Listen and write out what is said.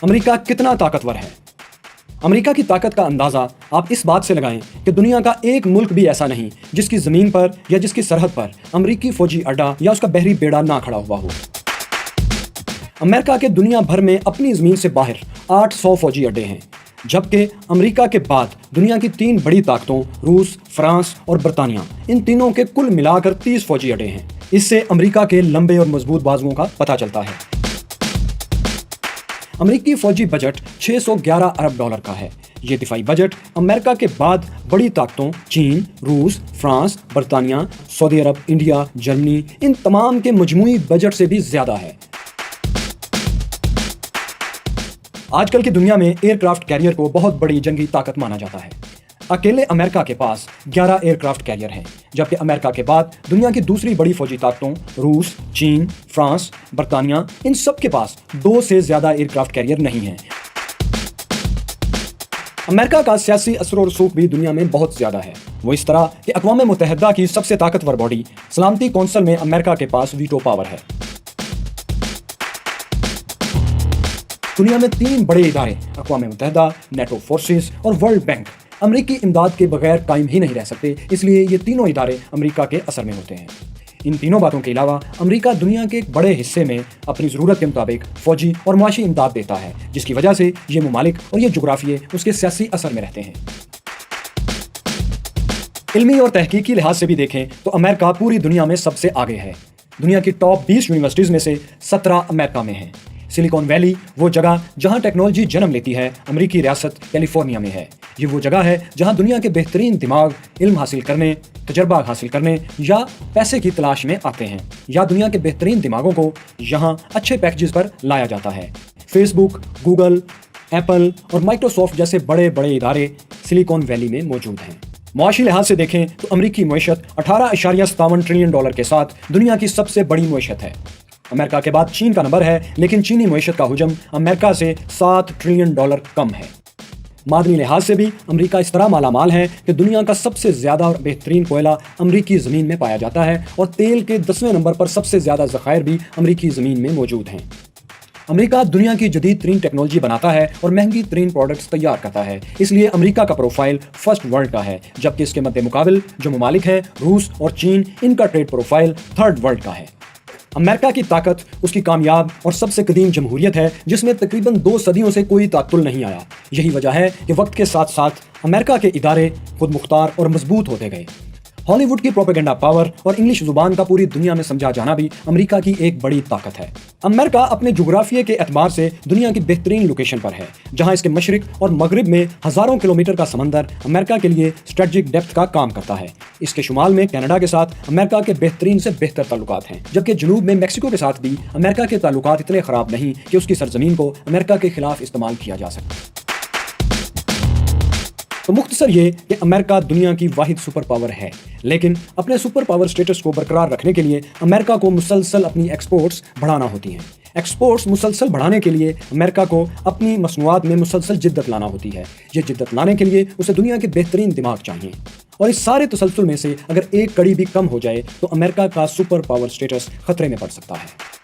امریکہ کتنا طاقتور ہے؟ امریکہ کی طاقت کا اندازہ آپ اس بات سے لگائیں کہ دنیا کا ایک ملک بھی ایسا نہیں جس کی زمین پر یا جس کی سرحد پر امریکی فوجی اڈا یا اس کا بحری بیڑا نہ کھڑا ہوا ہو۔ امریکہ کے دنیا بھر میں اپنی زمین سے باہر 800 فوجی اڈے ہیں، جبکہ امریکہ کے بعد دنیا کی 3 بڑی طاقتوں روس، فرانس اور برطانیہ، ان تینوں کے کل ملا کر 30 فوجی اڈے ہیں۔ اس سے امریکہ کے لمبے اور مضبوط بازوؤں کا پتہ چلتا ہے۔ امریکی فوجی بجٹ $611 ارب کا ہے۔ یہ دفاعی بجٹ امریکہ کے بعد بڑی طاقتوں چین، روس، فرانس، برطانیہ، سعودی عرب، انڈیا، جرمنی، ان تمام کے مجموعی بجٹ سے بھی زیادہ ہے۔ آج کل کی دنیا میں ایئر کرافٹ کیریئر کو بہت بڑی جنگی طاقت مانا جاتا ہے۔ اکیلے امریکہ کے پاس 11 ایئر کرافٹ کیریئر ہیں، جبکہ امریکہ کے بعد دنیا کی دوسری بڑی فوجی طاقتوں روس، چین، فرانس، برطانیہ، ان سب کے پاس 2 سے زیادہ ایئر کرافٹ کیریئر نہیں ہیں۔ امریکہ کا سیاسی اثر و رسوخ بھی دنیا میں بہت زیادہ ہے۔ وہ اس طرح کہ اقوام متحدہ کی سب سے طاقتور باڈی سلامتی کونسل میں امریکہ کے پاس ویٹو پاور ہے۔ دنیا میں 3 بڑے ادارے اقوام متحدہ، نیٹو فورسز اور ورلڈ بینک امریکی امداد کے بغیر قائم ہی نہیں رہ سکتے، اس لیے یہ تینوں ادارے امریکہ کے اثر میں ہوتے ہیں۔ ان تینوں باتوں کے علاوہ امریکہ دنیا کے ایک بڑے حصے میں اپنی ضرورت کے مطابق فوجی اور معاشی امداد دیتا ہے، جس کی وجہ سے یہ ممالک اور یہ جغرافیے اس کے سیاسی اثر میں رہتے ہیں۔ علمی اور تحقیقی لحاظ سے بھی دیکھیں تو امریکہ پوری دنیا میں سب سے آگے ہے۔ دنیا کی ٹاپ 20 یونیورسٹیز میں سے 17 امریکہ میں ہیں۔ سلیکون ویلی وہ جگہ جہاں ٹیکنالوجی جنم لیتی ہے امریکی ریاست کیلیفورنیا میں ہے۔ یہ وہ جگہ ہے جہاں دنیا کے بہترین دماغ علم حاصل کرنے، تجربہ حاصل کرنے یا پیسے کی تلاش میں آتے ہیں، یا دنیا کے بہترین دماغوں کو یہاں اچھے پیکیجز پر لایا جاتا ہے۔ فیس بک، گوگل، ایپل اور مائکروسافٹ جیسے بڑے بڑے ادارے سلیکون ویلی میں موجود ہیں۔ معاشی لحاظ سے دیکھیں تو امریکی معیشت $18.57 ٹریلین کے ساتھ دنیا کی سب سے بڑی معیشت ہے۔ امریکہ کے بعد چین کا نمبر ہے، لیکن چینی معیشت کا حجم امریکہ سے $7 ٹریلین کم ہے۔ معدنی لحاظ سے بھی امریکہ اس طرح مالا مال ہے کہ دنیا کا سب سے زیادہ اور بہترین کوئلہ امریکی زمین میں پایا جاتا ہے، اور تیل کے 10ویں نمبر پر سب سے زیادہ ذخائر بھی امریکی زمین میں موجود ہیں۔ امریکہ دنیا کی جدید ترین ٹیکنالوجی بناتا ہے اور مہنگی ترین پروڈکٹس تیار کرتا ہے، اس لیے امریکہ کا پروفائل فرسٹ ورلڈ کا ہے، جبکہ اس کے مد مقابل جو ممالک ہیں روس اور چین، ان کا ٹریڈ پروفائل تھرڈ ورلڈ کا ہے۔ امریکہ کی طاقت اس کی کامیاب اور سب سے قدیم جمہوریت ہے، جس میں تقریباً 2 صدیوں سے کوئی تعطل نہیں آیا۔ یہی وجہ ہے کہ وقت کے ساتھ ساتھ امریکہ کے ادارے خود مختار اور مضبوط ہوتے گئے۔ ہالی ووڈ کی پروپیگنڈا پاور اور انگلش زبان کا پوری دنیا میں سمجھا جانا بھی امریکہ کی ایک بڑی طاقت ہے۔ امریکہ اپنے جغرافیے کے اعتبار سے دنیا کی بہترین لوکیشن پر ہے، جہاں اس کے مشرق اور مغرب میں ہزاروں کلومیٹر کا سمندر امریکہ کے لیے اسٹریٹجک ڈیپتھ کا کام کرتا ہے۔ اس کے شمال میں کینیڈا کے ساتھ امریکہ کے بہترین سے بہتر تعلقات ہیں، جبکہ جنوب میں میکسیکو کے ساتھ بھی امریکہ کے تعلقات اتنے خراب نہیں کہ اس کی سرزمین کو امریکہ کے خلاف استعمال کیا جا سکے۔ تو مختصر یہ کہ امریکہ دنیا کی واحد سپر پاور ہے، لیکن اپنے سپر پاور سٹیٹس کو برقرار رکھنے کے لیے امریکہ کو مسلسل اپنی ایکسپورٹس بڑھانا ہوتی ہیں۔ ایکسپورٹس مسلسل بڑھانے کے لیے امریکہ کو اپنی مصنوعات میں مسلسل جدت لانا ہوتی ہے۔ یہ جدت لانے کے لیے اسے دنیا کے بہترین دماغ چاہیے، اور اس سارے تسلسل میں سے اگر ایک کڑی بھی کم ہو جائے تو امریکہ کا سپر پاور سٹیٹس خطرے میں پڑ سکتا ہے۔